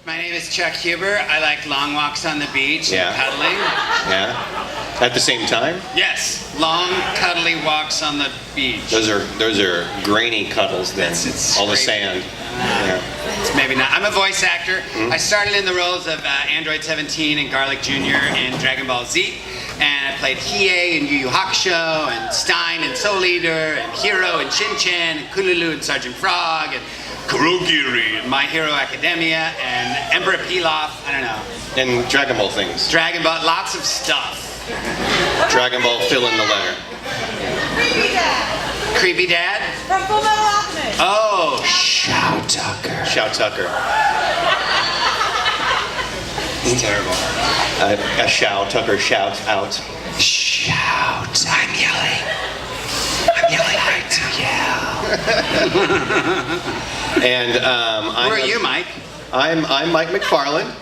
My name is Chuck Huber. I like long walks on the beach and cuddling. Yeah. At the same time? Yes, long cuddly walks on the beach. Those are grainy cuddles then. It's all the sand. It's maybe not. I'm a voice actor. I started in the roles of Android 17 and Garlic Jr. in Dragon Ball Z. And I played Hiei in Yu Yu Hakusho, and Stein in Soul Eater, and Hiro in Shin-Chan, and Kululu in Sergeant Frog, and Kurogiri in My Hero Academia, and Emperor Pilaf, I don't know. And Dragon Ball things. Dragon Ball, lots of stuff. Dragon Ball, fill in the letter. Creepy Dad. Creepy Dad? From Full Metal Alchemist. Oh, Shao Tucker. Shao Tucker. It's terrible. Shao Tucker shouts out. Shout. I'm yelling. I'm yelling right to yell. And Who are you, Mike? I'm Mike McFarland.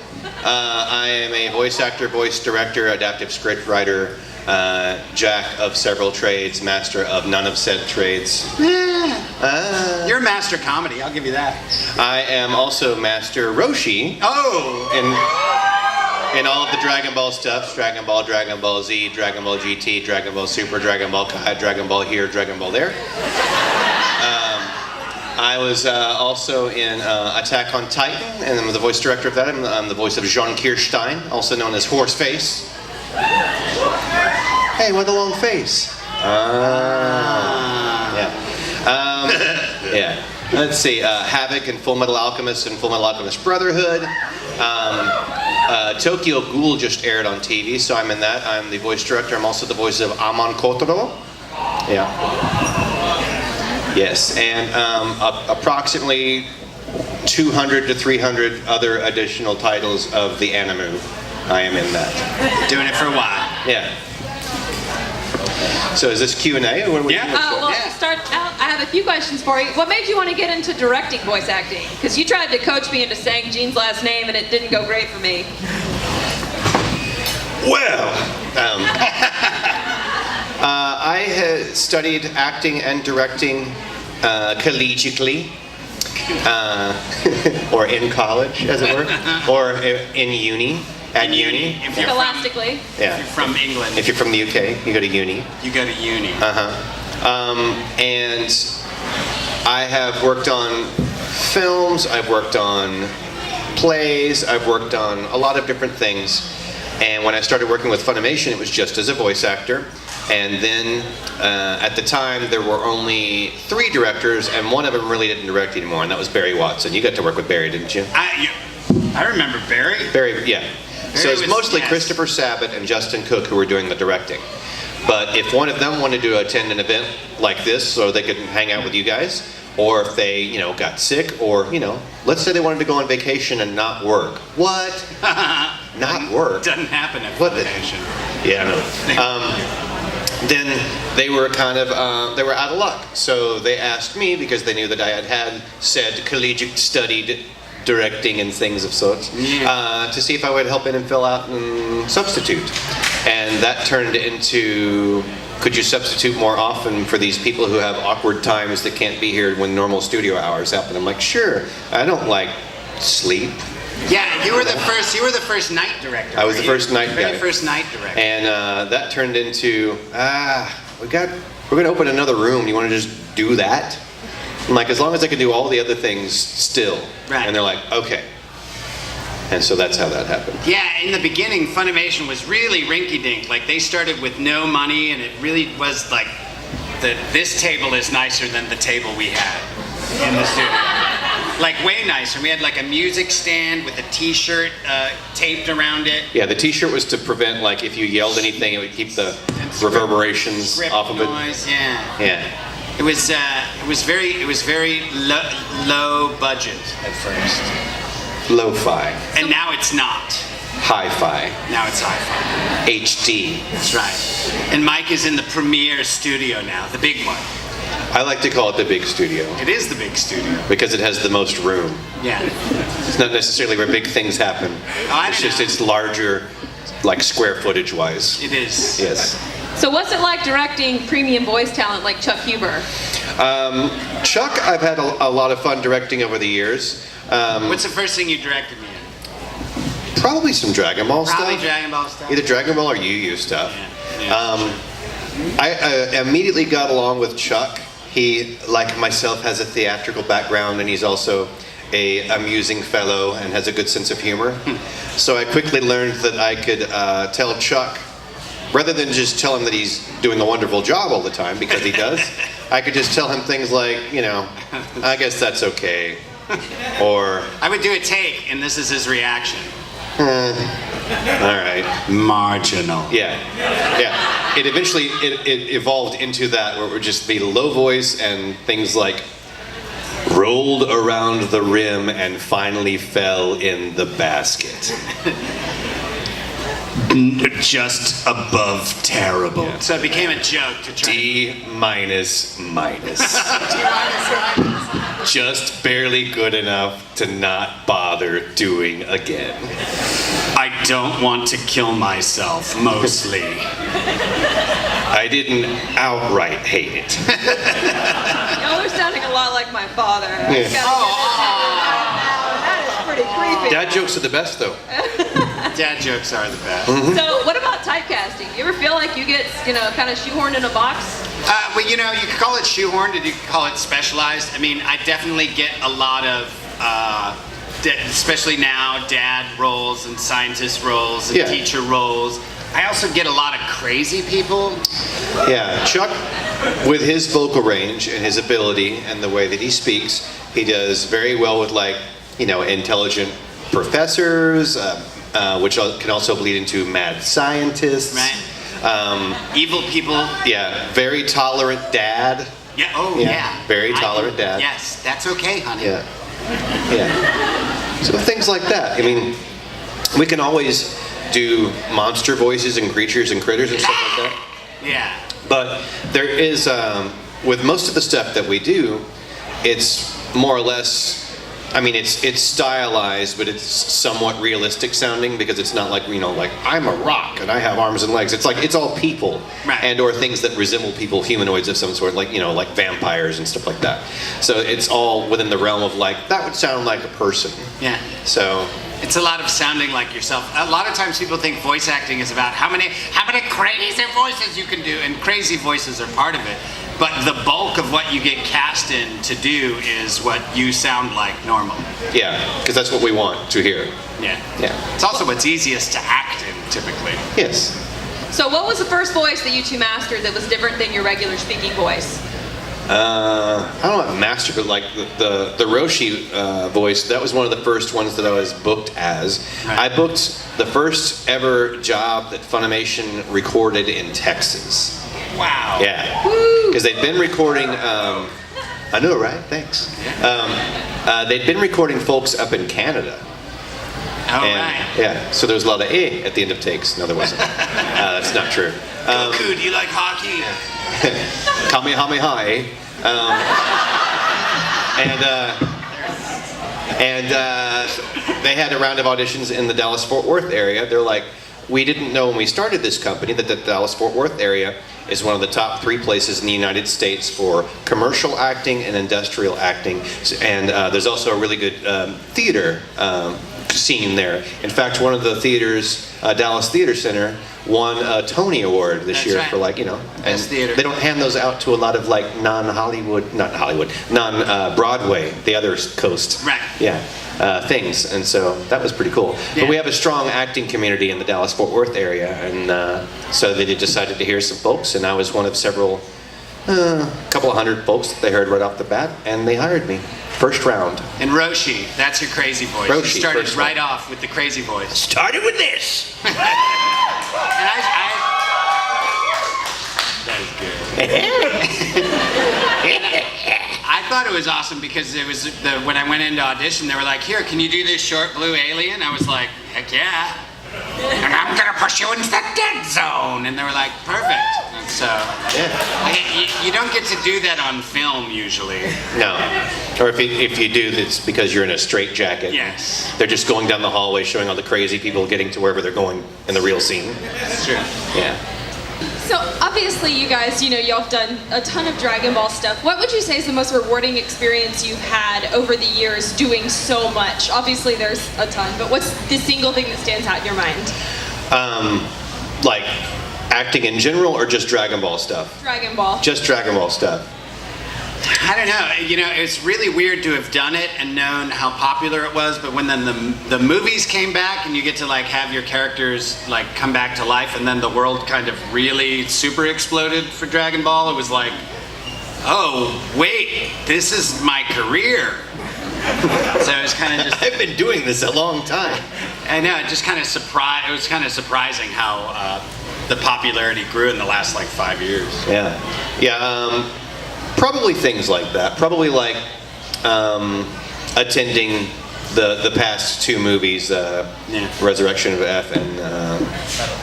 I am a voice actor, voice director, adaptive script writer, jack of several trades, master of none of said trades. You're a master comedy, I'll give you that. I am also master Roshi. Oh! In all of the Dragon Ball stuff, Dragon Ball Z, Dragon Ball GT, Dragon Ball Super, Dragon Ball Kai, Dragon Ball here, Dragon Ball there. I was also in Attack on Titan, and I'm the voice director of that. I'm the voice of Jean Kirstein, also known as Horseface. Hey, what a long face. Yeah. Let's see, Havoc and Full Metal Alchemist and Full Metal Alchemist Brotherhood. Tokyo Ghoul just aired on TV, so I'm in that. I'm the voice director. I'm also the voice of Amon Kotaro. Yeah. Yes, and approximately 200 to 300 other additional titles of the anime. I am in that. Doing it for a while. Yeah. So is this Q&A? Or what To start out, I have a few questions for you. What made you want to get into directing voice acting? Because you tried to coach me into saying Gene's last name, and it didn't go great for me. Well, I had studied acting and directing collegiately, or in college, as it were, or in uni. At uni. If you're Scholastically. Yeah. If you're from England. If you're from the UK, you go to uni. You go to uni. And I have worked on films, I've worked on plays, I've worked on a lot of different things. And when I started working with Funimation, it was just as a voice actor. And then at the time, there were only 3 directors, and one of them really didn't direct anymore, and that was Barry Watson. You got to work with Barry, didn't you? I remember Barry. Barry, yeah. So it's mostly yes. Christopher Sabat and Justin Cook who were doing the directing. But if one of them wanted to attend an event like this so they could hang out with you guys, or if they, got sick, or, let's say they wanted to go on vacation and not work. What? Not work? Doesn't happen at Funimation. Yeah, I know. Then they were they were out of luck. So they asked me, because they knew that I had said collegiate studied directing and things of sorts, to see if I would help in and fill out and substitute. And that turned into, could you substitute more often for these people who have awkward times that can't be here when normal studio hours happen? I'm like, sure, I don't like sleep. Yeah, you were the first night director. I was the first night guy. Very first night director. And that turned into, we're gonna open another room. You wanna just do that? I'm like, as long as I can do all the other things still. Right. And they're like, okay. And so that's how that happened. Yeah, in the beginning, Funimation was really rinky-dink. Like, they started with no money, and it really was like, this table is nicer than the table we had in the studio. Like, way nicer. We had like a music stand with a t-shirt taped around it. Yeah, the t-shirt was to prevent, like, if you yelled anything, it would keep the reverberations off of it. Noise, yeah. Yeah. It was very low budget at first. Lo-fi. And now it's not. Hi-fi. Now it's hi-fi. HD. That's right. And Mike is in the Premiere studio now, the big one. I like to call it the big studio. It is the big studio. Because it has the most room. Yeah. It's not necessarily where big things happen. It's larger, like square footage wise. It is. Yes. So what's it like directing premium voice talent like Chuck Huber? Chuck, I've had a lot of fun directing over the years. What's the first thing you directed me in? Probably some Dragon Ball Probably stuff. Dragon Ball stuff. Either Dragon Ball or Yu stuff. Yeah. I immediately got along with Chuck. He, like myself, has a theatrical background, and he's also a amusing fellow and has a good sense of humor. So I quickly learned that I could tell Chuck, rather than just tell him that he's doing a wonderful job all the time, because he does, I could just tell him things like, I guess that's okay. Or, I would do a take, and this is his reaction. all right. Marginal. Yeah. It eventually it evolved into that where it would just be low voice and things like rolled around the rim and finally fell in the basket. Just above terrible. Yeah. So it became a joke to try. D minus minus. Just barely good enough to not bother doing again. I don't want to kill myself, mostly. I didn't outright hate it. Y'all are sounding a lot like my father. Yeah. That is pretty creepy. Dad jokes are the best, though. Dad jokes are the best. So what about typecasting? You ever feel like you get, kind of shoehorned in a box? Well, you could call it shoehorned, or you could call it specialized. I mean, I definitely get a lot of, especially now, dad roles and scientist roles and teacher roles. I also get a lot of crazy people. Yeah, Chuck, with his vocal range and his ability and the way that he speaks, he does very well with intelligent professors, which can also bleed into mad scientists. Right. Evil people. Yeah, very tolerant dad. Yeah. Oh, yeah. Very tolerant dad. Yes, that's okay, honey. Yeah. So things like that. I mean, we can always do monster voices and creatures and critters and stuff like that. Yeah. But there is, with most of the stuff that we do, it's more or less, it's stylized, but it's somewhat realistic sounding because it's not like, like I'm a rock and I have arms and legs. It's like, it's all people. Right. And or things that resemble people, humanoids of some sort, like, like vampires and stuff like that. So it's all within the realm of that would sound like a person. Yeah. So it's a lot of sounding like yourself. A lot of times people think voice acting is about how many crazy voices you can do, and crazy voices are part of it. But the bulk of what you get cast in to do is what you sound like normally. Yeah, because that's what we want to hear. Yeah. Yeah. It's also what's easiest to act in, typically. Yes. So what was the first voice that you two mastered that was different than your regular speaking voice? I don't know about master, but like the Roshi voice, that was one of the first ones that I was booked as. Right. I booked the first ever job that Funimation recorded in Texas. Wow. Yeah. Because they'd been recording, I know, right? Thanks. They'd been recording folks up in Canada. Right. Yeah, so there was a lot of at the end of takes. No, there wasn't. That's not true. Goku, do you like hockey? Kamehameha, eh? They had a round of auditions in the Dallas-Fort Worth area. They're like, we didn't know when we started this company that the Dallas-Fort Worth area is one of the top 3 places in the United States for commercial acting and industrial acting. And there's also a really good theater scene there. In fact, one of the theaters, Dallas Theater Center, won a Tony Award this year for and Best theater. they don't hand those out to a lot of non-Broadway, the other coast. Right. Yeah. Things, and so that was pretty cool. Yeah. But we have a strong acting community in the Dallas-Fort Worth area, and so they decided to hear some folks, and I was one of several, couple of hundred folks that they heard right off the bat, and they hired me. First round. And Roshi, that's your crazy voice. Roshi, you started first right one. off with the crazy voice. Started with this. And that is good. I thought it was awesome because it was when I went into audition, they were like, "Here, can you do this short blue alien?" I was like, "Heck yeah!" And I'm gonna push you into the dead zone. And they were like, "Perfect." And so you don't get to do that on film usually. No. Or if you do, it's because you're in a straitjacket. Yes. They're just going down the hallway, showing all the crazy people getting to wherever they're going in the real scene. That's true. Yeah. So obviously you guys, y'all have done a ton of Dragon Ball stuff. What would you say is the most rewarding experience you've had over the years doing so much? Obviously there's a ton, but what's the single thing that stands out in your mind? Like acting in general or just Dragon Ball stuff? Dragon Ball. Just Dragon Ball stuff. I don't know. It's really weird to have done it and known how popular it was, but when then the movies came back and you get to like have your characters like come back to life, and then the world kind of really super exploded for Dragon Ball, it was like, oh wait, this is my career. So it was kind of just. I've been doing this a long time. I know, it just kind of it was kind of surprising how the popularity grew in the last like 5 years. Yeah. Probably things like that. Probably like attending the past two movies, Resurrection of F and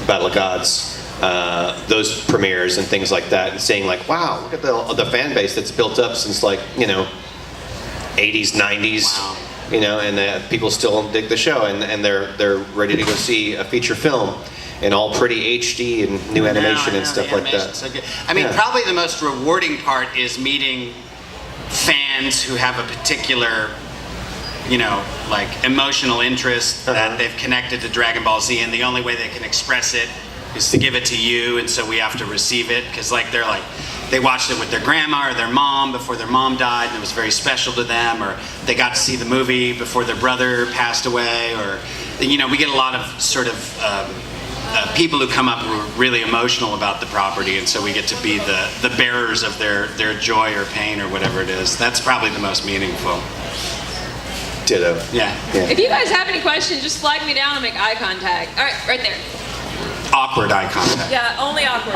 Battle of Gods, those premieres and things like that, and saying like, wow, look at the fan base that's built up since like 80s, 90s. Wow. And people still dig the show, and they're ready to go see a feature film in all pretty HD and new animation and stuff like that. So good. I mean, probably the most rewarding part is meeting fans who have a particular, like emotional interest that they've connected to Dragon Ball Z, and the only way they can express it is to give it to you, and so we have to receive it because they watched it with their grandma or their mom before their mom died, and it was very special to them, or they got to see the movie before their brother passed away, or we get a lot of sort of people who come up who are really emotional about the property, and so we get to be the bearers of their joy or pain or whatever it is. That's probably the most meaningful. Ditto. Yeah. If you guys have any questions, just flag me down and make eye contact. All right, right there. Awkward eye contact. Yeah, only awkward.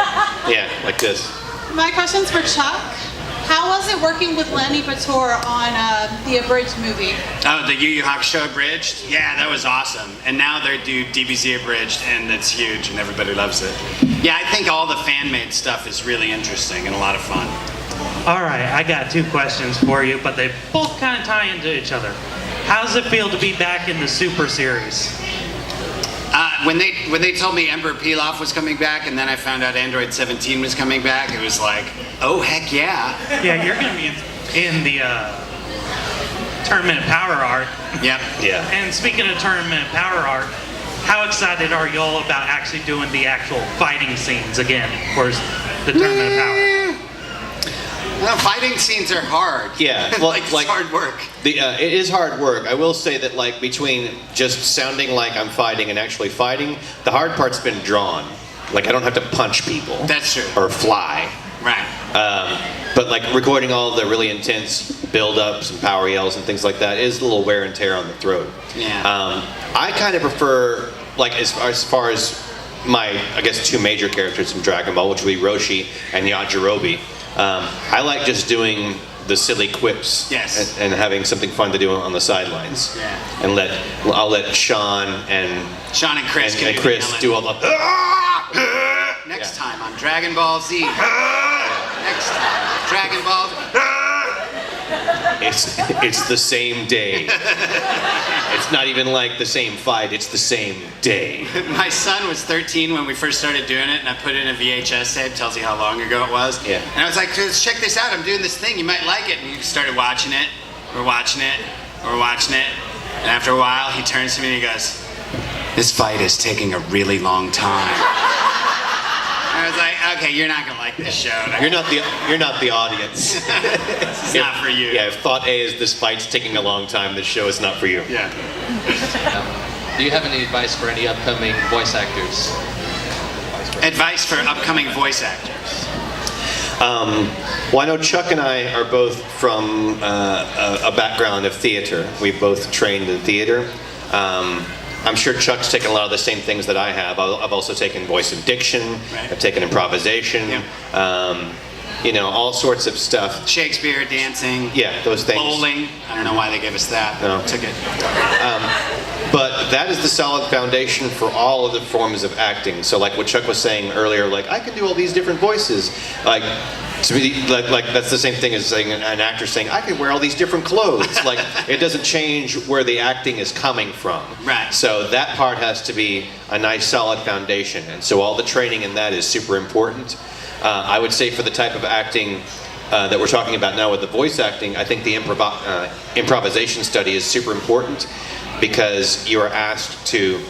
Yeah, like this. My question's for Chuck. How was it working with Lenny Bator on the abridged movie? Oh, the Yu Yu Hakusho abridged? Yeah, that was awesome. And now they do DBZ abridged, and it's huge, and everybody loves it. Yeah, I think all the fan-made stuff is really interesting and a lot of fun. All right, I got two questions for you, but they both kind of tie into each other. How does it feel to be back in the Super Series? When they told me Emperor Pilaf was coming back, and then I found out Android 17 was coming back, it was like, oh heck yeah. Yeah, you're going to be in the Tournament of Power arc. Yep. Yeah. And speaking of Tournament of Power arc, how excited are y'all about actually doing the actual fighting scenes again for the Tournament of Power? No, fighting scenes are hard. Yeah, well, it's hard work. It is hard work. I will say that like between just sounding like I'm fighting and actually fighting, the hard part's been drawn. Like I don't have to punch people. That's true. Or fly. Right. But like recording all the really intense build-ups and power yells and things like that is a little wear and tear on the throat. Yeah. I kind of prefer, like as far as my, I guess, two major characters from Dragon Ball, which would be Roshi and Yajirobe. I like just doing the silly quips and having something fun to do on the sidelines. Yeah. And I'll let Sean and Chris and Chris do all the next time on Dragon Ball Z. Next time on Dragon Ball It's the same day. It's not even like the same fight, it's the same day. My son was 13 when we first started doing it, and I put in a VHS tape, tells you how long ago it was. Yeah. And I was like, check this out, I'm doing this thing, you might like it. And he started watching it, we're watching it, and after a while he turns to me and he goes, this fight is taking a really long time. I was like, okay, you're not gonna like this show. You're not the audience. It's not for you. Yeah, if thought A is this fight's taking a long time, this show is not for you. Yeah. Do you have any advice for any upcoming voice actors? Advice for upcoming voice actors. Well, I know Chuck and I are both from a background of theater. We've both trained in theater. I'm sure Chuck's taken a lot of the same things that I have. I've also taken voice and diction. Right. I've taken improvisation. All sorts of stuff. Shakespeare, dancing. Yeah, those things. Bowling. I don't know why they gave us that. No. Took it. But that is the solid foundation for all of the forms of acting. So like what Chuck was saying earlier, like I can do all these different voices. Like To me, like that's the same thing as saying an actor saying, I can wear all these different clothes. Like, it doesn't change where the acting is coming from. Right. So that part has to be a nice solid foundation. And so all the training in that is super important. I would say for the type of acting that we're talking about now with the voice acting, I think the improvisation study is super important, because you are asked to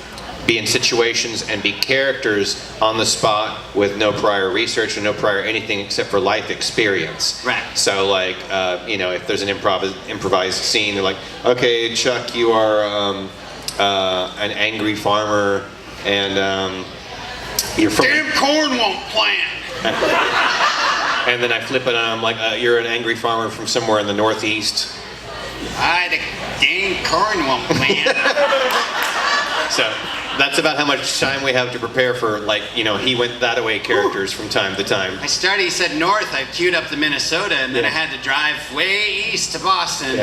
be in situations and be characters on the spot with no prior research and no prior anything except for life experience. Right. So like, if there's an improvised scene, they're like, okay, Chuck, you are an angry farmer, and you're from... Damn corn won't plant! And then I flip it and I'm like, you're an angry farmer from somewhere in the Northeast. The damn corn won't plant. So that's about how much time we have to prepare for, like, he went that away characters from time to time. I started, he said north, I queued up the Minnesota, and then I had to drive way east to Boston.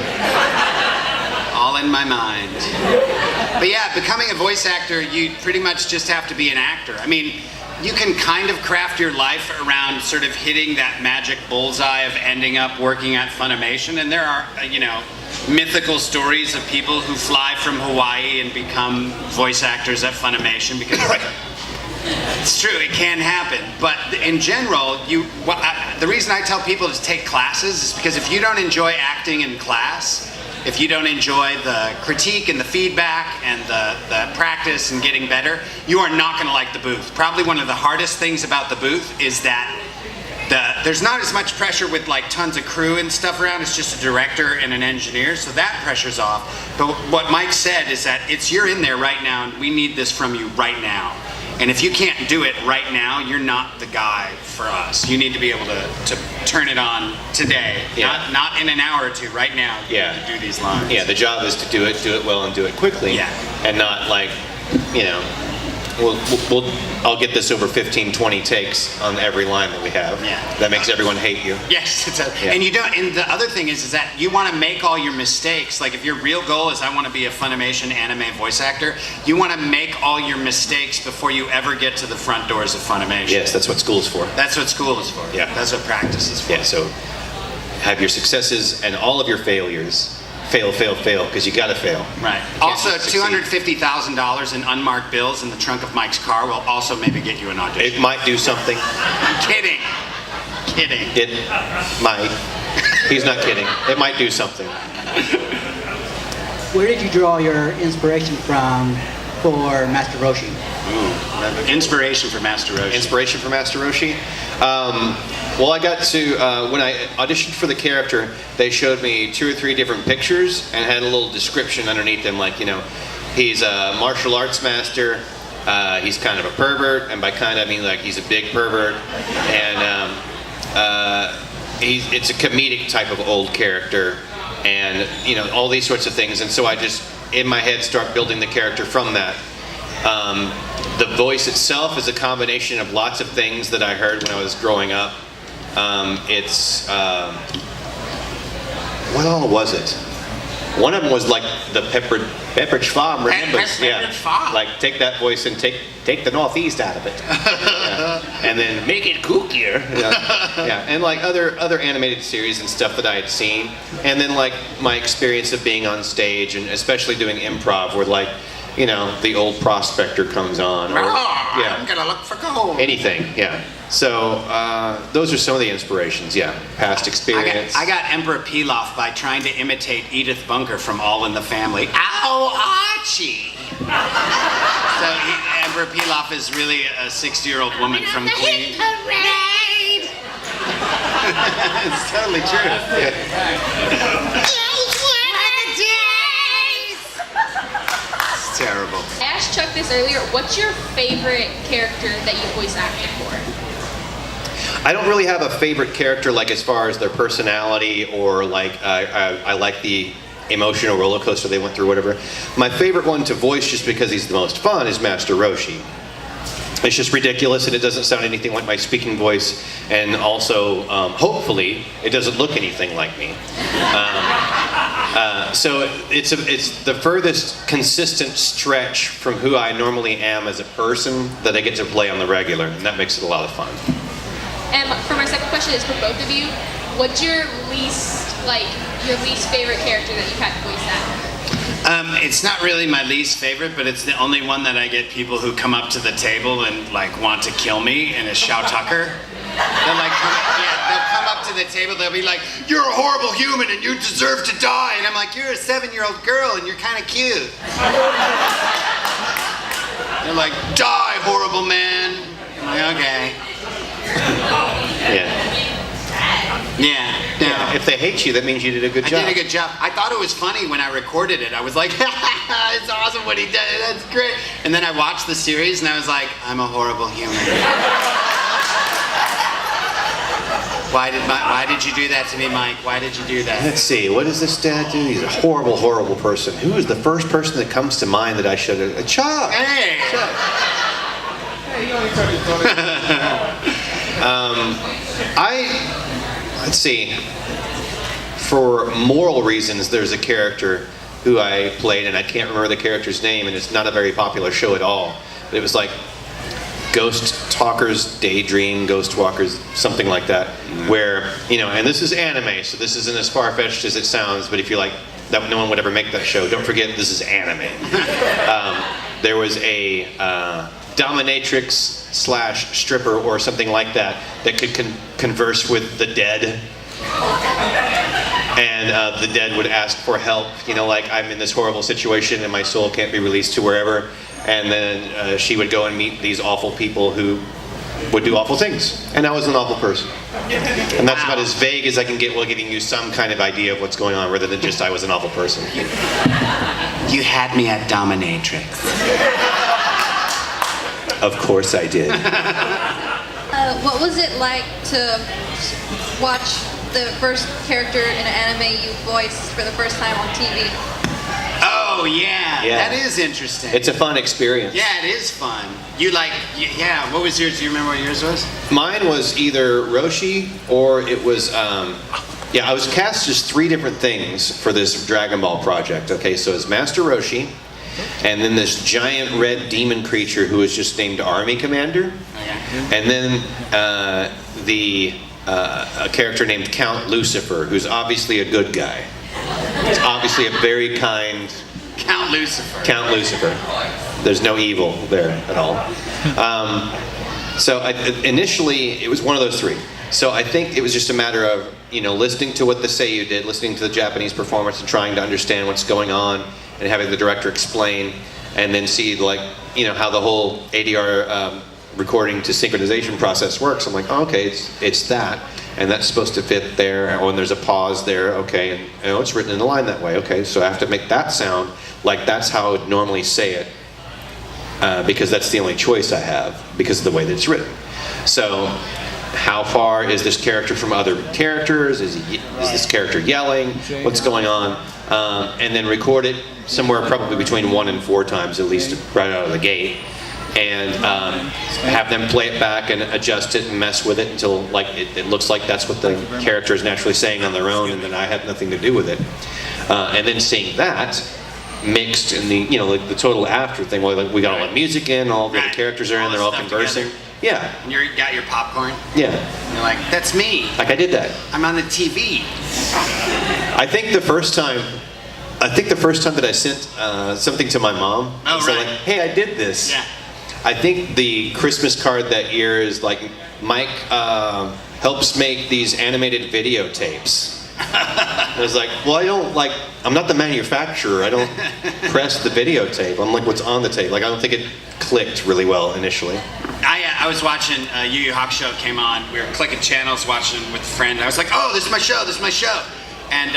All in my mind. But yeah, becoming a voice actor, you pretty much just have to be an actor. I mean, you can kind of craft your life around sort of hitting that magic bullseye of ending up working at Funimation, and there are, mythical stories of people who fly from Hawaii and become voice actors at Funimation, because it's true, it can happen. But in general, the reason I tell people to take classes is because if you don't enjoy acting in class, if you don't enjoy the critique and the feedback and the practice and getting better, you are not going to like the booth. Probably one of the hardest things about the booth is that there's not as much pressure with like tons of crew and stuff around. It's just a director and an engineer, so that pressure's off. But what Mike said is that you're in there right now, and we need this from you right now. And if you can't do it right now, you're not the guy for us. You need to be able to turn it on today, not in an hour or two, right now. Yeah. To do these lines. Yeah, the job is to do it well, and do it quickly. Yeah. And not like, I'll get this over 15, 20 takes on every line that we have. Yeah. That makes everyone hate you. Yes, and you don't. And the other thing is that you want to make all your mistakes. Like if your real goal is I want to be a Funimation anime voice actor, you want to make all your mistakes before you ever get to the front doors of Funimation. Yes, that's what school's for. That's what school is for. Yeah. That's what practice is for. Yeah. So have your successes and all of your failures. Fail, because you gotta fail. Right. Also, $250,000 in unmarked bills in the trunk of Mike's car will also maybe get you an audition. It might do something. I'm kidding. It might. He's not kidding. It might do something. Where did you draw your inspiration from for Master Roshi? Inspiration for Master Roshi. Inspiration for Master Roshi? Well, I got to, when I auditioned for the character, they showed me 2 or 3 different pictures and had a little description underneath them, like, he's a martial arts master, he's kind of a pervert, and by kind of I mean like he's a big pervert, and it's a comedic type of old character, and all these sorts of things, and so I just, in my head, start building the character from that. The voice itself is a combination of lots of things that I heard when I was growing up. What all was it? One of them was like the Pepperidge Farm, remembers? Pepperidge Farm. Like take that voice and take the Northeast out of it, and then make it kookier. Yeah, and like other animated series and stuff that I had seen, and then like my experience of being on stage and especially doing improv, where like the old prospector comes on. Or, I'm gonna look for gold. Anything, yeah. So those are some of the inspirations, yeah. Past experience. I got Emperor Pilaf by trying to imitate Edith Bunker from All in the Family. Ow, Archie! So Emperor Pilaf is really a 60-year-old woman from Queens. It's totally true. Yeah. It's terrible. I asked Chuck this earlier. What's your favorite character that you voice acted for? I don't really have a favorite character, like as far as their personality or like I like the emotional roller coaster they went through, whatever. My favorite one to voice, just because he's the most fun, is Master Roshi. It's just ridiculous, and it doesn't sound anything like my speaking voice, and also, hopefully, it doesn't look anything like me. So it's the furthest consistent stretch from who I normally am as a person that I get to play on the regular, and that makes it a lot of fun. And for my second question, question is for both of you. What's your least favorite character that you've had to voice act? It's not really my least favorite, but it's the only one that I get people who come up to the table and like want to kill me, and it's Shao Tucker. They'll come up to the table, they'll be like, "You're a horrible human and you deserve to die." And I'm like, "You're a 7-year-old girl and you're kind of cute." They're like, "Die, horrible man." I'm like, "Okay." Yeah. If they hate you, that means you did a good job. I did a good job. I thought it was funny when I recorded it. I was like, "It's awesome what he did. That's great." And then I watched the series and I was like, "I'm a horrible human." Why did you do that to me, Mike? Why did you do that? Let's see. What does this dad do? He's a horrible, horrible person. Who is the first person that comes to mind that I should have? Chuck. Hey. Chuck. Let's see. For moral reasons, there's a character who I played, and I can't remember the character's name, and it's not a very popular show at all. But it was like Ghost Talkers Daydream, Ghost Walkers, something like that, where, and this is anime, so this isn't as far-fetched as it sounds, but if you like, that no one would ever make that show, don't forget this is anime. There was a dominatrix / stripper or something like that could converse with the dead. And the dead would ask for help, like, I'm in this horrible situation and my soul can't be released to wherever. And then she would go and meet these awful people who would do awful things. And I was an awful person. And that's about as vague as I can get while giving you some kind of idea of what's going on, rather than just I was an awful person. You had me at dominatrix. Of course I did. What was it like to watch the first character in an anime you voiced for the first time on TV? Oh, yeah. That is interesting. It's a fun experience. Yeah, it is fun. What was yours? Do you remember what yours was? Mine was either Roshi or it was, I was cast as 3 different things for this Dragon Ball project. Okay, so it's Master Roshi, and then this giant red demon creature who was just named Army Commander, and then a character named Count Lucifer, who's obviously a good guy. He's obviously a very kind Count Lucifer. Count Lucifer. There's no evil there at all. Initially, it was one of those 3. So I think it was just a matter of, listening to what the seiyuu did, listening to the Japanese performance and trying to understand what's going on, and having the director explain, and then see, how the whole ADR recording to synchronization process works. I'm like, oh, okay, it's that. And that's supposed to fit there, and there's a pause there, okay, and it's written in the line that way, okay, so I have to make that sound like that's how I would normally say it, because that's the only choice I have, because of the way that it's written. So, how far is this character from other characters? Is this character yelling? What's going on? And then record it somewhere probably between 1 and 4 times, at least right out of the gate. And have them play it back and adjust it and mess with it until it looks like that's what the character is naturally saying on their own, and then I have nothing to do with it. And then seeing that mixed in the the total after thing, we got all the music in, all the characters are in, they're all conversing. Together. Yeah. And you got your popcorn. Yeah. And you're like, that's me. Like I did that. I'm on the TV. I think the first time that I sent something to my mom, like, hey, I did this. Yeah. I think the Christmas card that year is like, Mike helps make these animated videotapes. I was like, well, I'm not the manufacturer. I don't press the videotape. I'm like, what's on the tape? I don't think it clicked really well initially. I was watching Yu Yu Hakusho came on. We were clicking channels, watching with a friend. I was like, oh, this is my show. And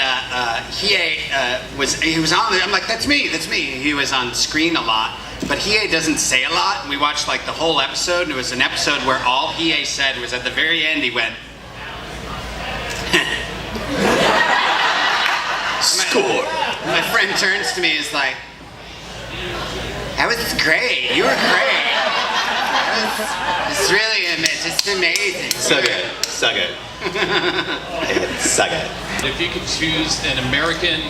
he was on there. I'm like, that's me. He was on screen a lot. But Hiei doesn't say a lot. And we watched the whole episode, and it was an episode where all Hiei said was at the very end, he went, score. My friend turns to me and is like, that was great. You were great. It's really just amazing. So good. So good. If you could choose an American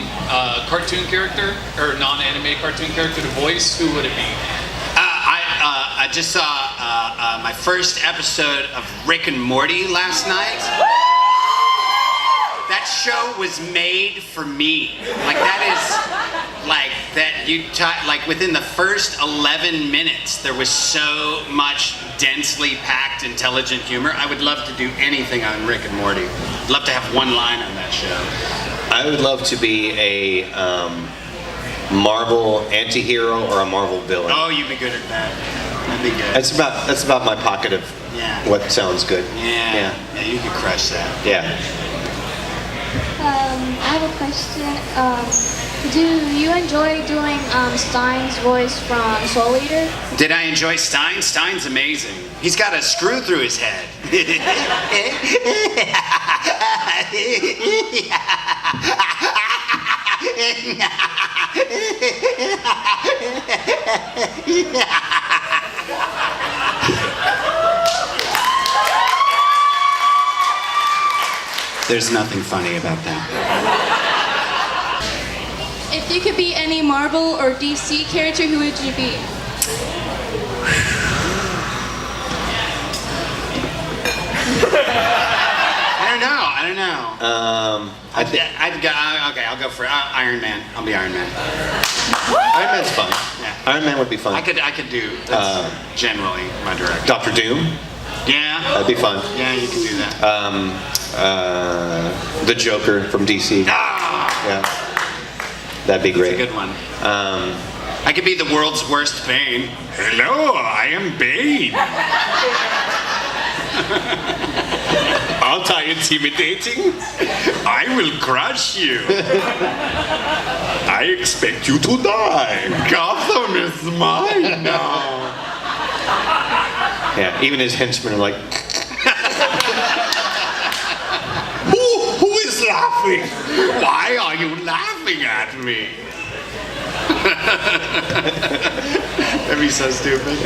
cartoon character or non-anime cartoon character to voice, who would it be? I just saw my first episode of Rick and Morty last night. That show was made for me. Like that is, like that like within the first 11 minutes, there was so much densely packed, intelligent humor. I would love to do anything on Rick and Morty. I'd love to have one line on that show. I would love to be a Marvel anti-hero or a Marvel villain. Oh, you'd be good at that. That'd be good. That's about my pocket of what sounds good. Yeah, you could crush that. Yeah. I have a question. Do you enjoy doing Stein's voice from Soul Eater? Did I enjoy Stein? Stein's amazing. He's got a screw through his head. There's nothing funny about that. If you could be any Marvel or DC character, who would you be? I don't know. I'll go for Iron Man. I'll be Iron Man. Iron Man's fun. Yeah. Iron Man would be fun. I could do. That's generally my direction. Doctor Doom. Yeah. That'd be fun. Yeah, you can do that. The Joker from DC. Ah! Yeah. That'd be great. That's a good one. I could be the world's worst Bane. Hello, I am Bane. Aren't I intimidating? I will crush you. I expect you to die. Gotham is mine now. Yeah, even his henchmen are like, Who is laughing? Why are you laughing at me? That'd be so stupid.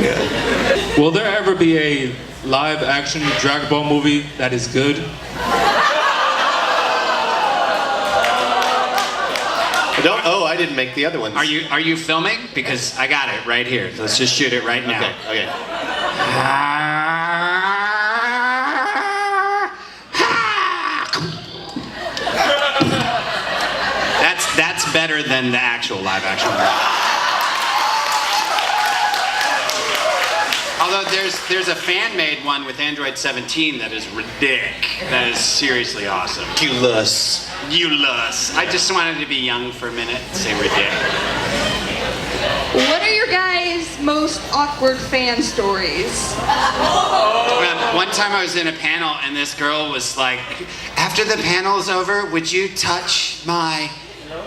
Will there ever be a live action Dragon Ball movie that is good? I didn't make the other ones. Are you filming? Because I got it right here. Let's just shoot it right now. Okay. That's better than the actual live action one. Although there's a fan-made one with Android 17 that is ridiculous. That is seriously awesome. You lust. I just wanted to be young for a minute and say ridiculous. What are your guys' most awkward fan stories? One time I was in a panel and this girl was like, after the panel's over, would you touch my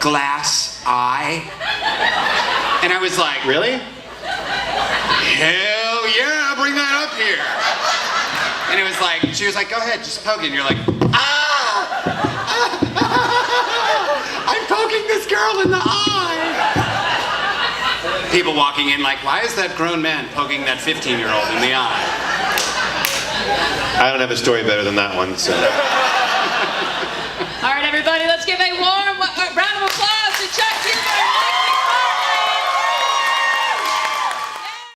glass eye? And I was like, really? Hell yeah, bring that up here. And it was like, she was like, go ahead, just poke it. And you're like, I'm poking this girl in the eye. People walking in like, why is that grown man poking that 15-year-old in the eye? I don't have a story better than that one, so. All right, everybody, let's give a warm